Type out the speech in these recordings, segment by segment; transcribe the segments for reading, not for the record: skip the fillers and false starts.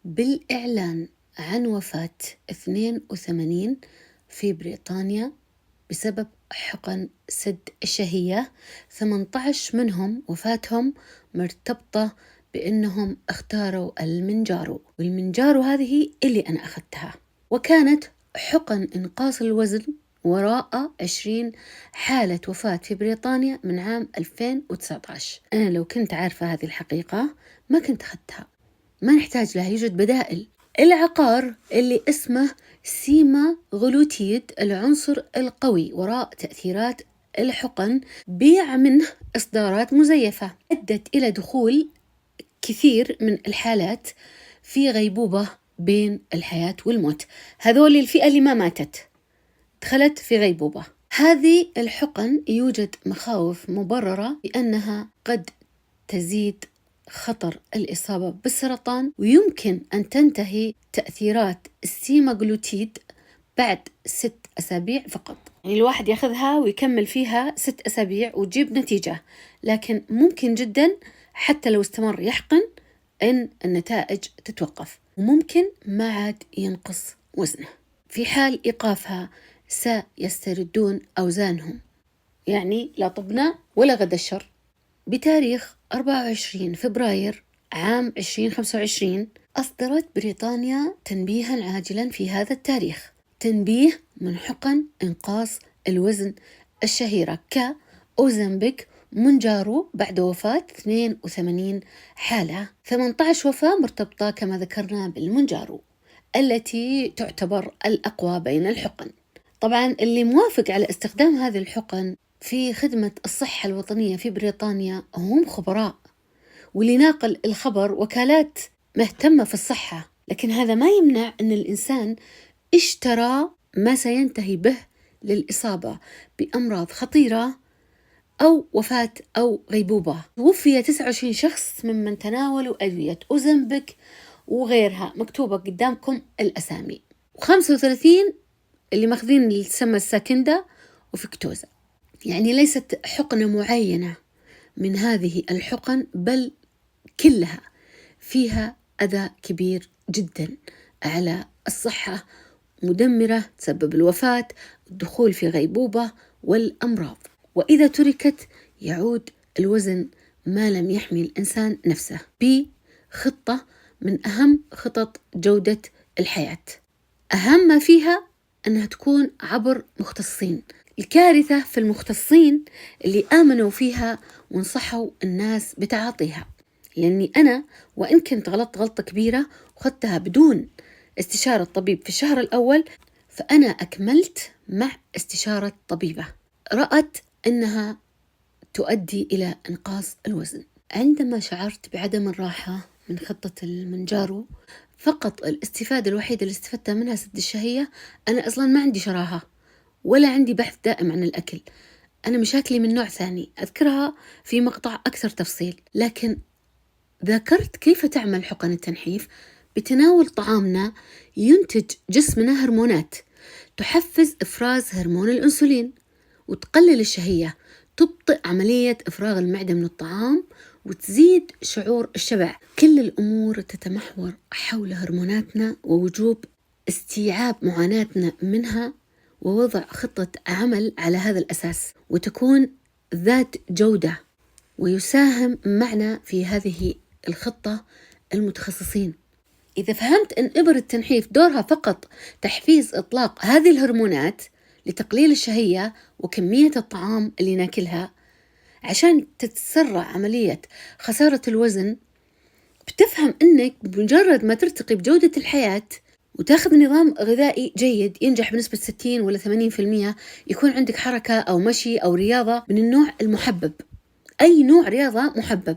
بالإعلان عن وفاة 82 في بريطانيا بسبب حقن سد الشهية. 18 منهم وفاتهم مرتبطة بأنهم اختاروا المنجارو، والمنجارو هذه اللي أنا أخذتها، وكانت حقن إنقاص الوزن وراء 20 حالة وفاة في بريطانيا من عام 2019. أنا لو كنت عارفة هذه الحقيقة ما كنت أخذتها، ما نحتاج لها، يوجد بدائل. العقار اللي اسمه سيما غلوتيد، العنصر القوي وراء تأثيرات الحقن، بيع منه إصدارات مزيفة أدت إلى دخول كثير من الحالات في غيبوبة بين الحياة والموت. هذول الفئة اللي ما ماتت دخلت في غيبوبة. هذه الحقن يوجد مخاوف مبررة بأنها قد تزيد خطر الإصابة بالسرطان، ويمكن أن تنتهي تأثيرات السيماغلوتيد بعد 6 أسابيع فقط. يعني الواحد ياخذها ويكمل فيها 6 أسابيع وتجيب نتيجة، لكن ممكن جدا حتى لو استمر يحقن أن النتائج تتوقف، وممكن ما عاد ينقص وزنه. في حال إيقافها سيستردون أوزانهم، يعني لا طبنا ولا غدا الشر. بتاريخ 24 فبراير عام 2025 أصدرت بريطانيا تنبيها عاجلا في هذا التاريخ، تنبيه من حقن إنقاص الوزن الشهيرة كأوزمبيك مونجارو بعد وفاة 82 حالة. 18 وفاة مرتبطة كما ذكرنا بالمونجارو التي تعتبر الأقوى بين الحقن. طبعا اللي موافق على استخدام هذه الحقن في خدمة الصحة الوطنية في بريطانيا هم خبراء، واللي ناقل الخبر وكالات مهتمة في الصحة، لكن هذا ما يمنع أن الإنسان اشترى ما سينتهي به للإصابة بأمراض خطيرة أو وفاة أو غيبوبة. توفي 29 شخص ممن تناولوا أدوية أوزمبيك وغيرها، مكتوبة قدامكم الأسامي، و35 اللي ماخذين اللي تسمى الساكندا وفيكتوزا. يعني ليست حقنة معينة من هذه الحقن، بل كلها فيها أذى كبير جدا على الصحة، مدمرة، تسبب الوفاة، الدخول في غيبوبة والأمراض. وإذا تركت يعود الوزن ما لم يحمي الإنسان نفسه بخطة من أهم خطط جودة الحياة. أهم ما فيها أنها تكون عبر مختصين. الكارثة في المختصين اللي آمنوا فيها ونصحوا الناس بتعاطيها، لأني أنا وإن كنت غلطت غلطة كبيرة وخدتها بدون استشارة طبيب في الشهر الأول، فأنا أكملت مع استشارة طبيبة رأت أنها تؤدي إلى إنقاص الوزن. عندما شعرت بعدم الراحة من خطة المنجارو، فقط الاستفادة الوحيدة اللي استفدتها منها سد الشهية. أنا أصلاً ما عندي شراهة ولا عندي بحث دائم عن الأكل، أنا مشاكلي من نوع ثاني أذكرها في مقطع أكثر تفصيل، لكن ذكرت كيف تعمل حقن التنحيف. بتناول طعامنا ينتج جسمنا هرمونات تحفز إفراز هرمون الأنسولين وتقلل الشهية، تبطئ عملية إفراغ المعدة من الطعام وتزيد شعور الشبع. كل الأمور تتمحور حول هرموناتنا ووجوب استيعاب معاناتنا منها ووضع خطة عمل على هذا الأساس، وتكون ذات جودة. ويساهم معنا في هذه الخطة المتخصصين. إذا فهمت أن إبر التنحيف دورها فقط تحفيز إطلاق هذه الهرمونات لتقليل الشهية وكمية الطعام اللي ناكلها عشان تتسرع عملية خسارة الوزن، بتفهم أنك بمجرد ما ترتقي بجودة الحياة وتاخذ نظام غذائي جيد ينجح بنسبة 60 ولا 80%، يكون عندك حركة أو مشي أو رياضة من النوع المحبب. أي نوع رياضة محبب.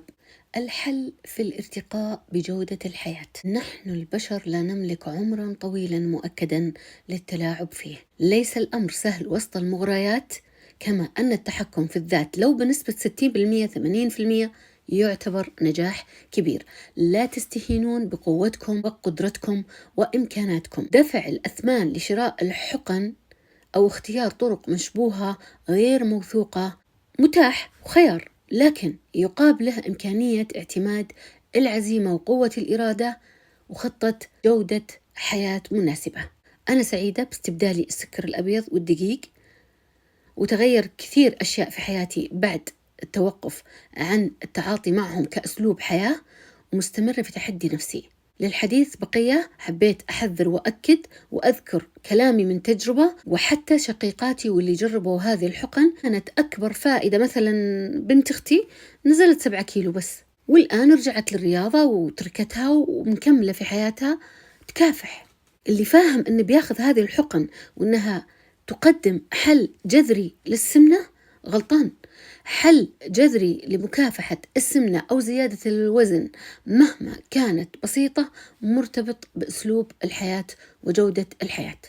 الحل في الارتقاء بجودة الحياة. نحن البشر لا نملك عمرا طويلا مؤكدا للتلاعب فيه. ليس الأمر سهل وسط المغريات، كما أن التحكم في الذات لو بنسبة 60% 80% يعتبر نجاح كبير. لا تستهينون بقوتكم وقدرتكم وإمكاناتكم. دفع الأثمان لشراء الحقن أو اختيار طرق مشبوهة غير موثوقة متاح وخيار، لكن يقابله إمكانية اعتماد العزيمة وقوة الإرادة وخطة جودة حياة مناسبة. أنا سعيدة باستبدالي السكر الأبيض والدقيق، وتغير كثير أشياء في حياتي بعد التوقف عن التعاطي معهم كأسلوب حياة، ومستمرة في تحدي نفسي. للحديث بقية، حبيت أحذر وأكد وأذكر كلامي من تجربة، وحتى شقيقاتي واللي جربوا هذه الحقن كانت أكبر فائدة. مثلا بنت أختي نزلت 7 كيلو بس، والآن رجعت للرياضة وتركتها ومكملة في حياتها تكافح. اللي فاهم أنه بياخذ هذه الحقن وأنها تقدم حل جذري للسمنة غلطان. حل جذري لمكافحة السمنة أو زيادة الوزن مهما كانت بسيطة مرتبط بأسلوب الحياة وجودة الحياة.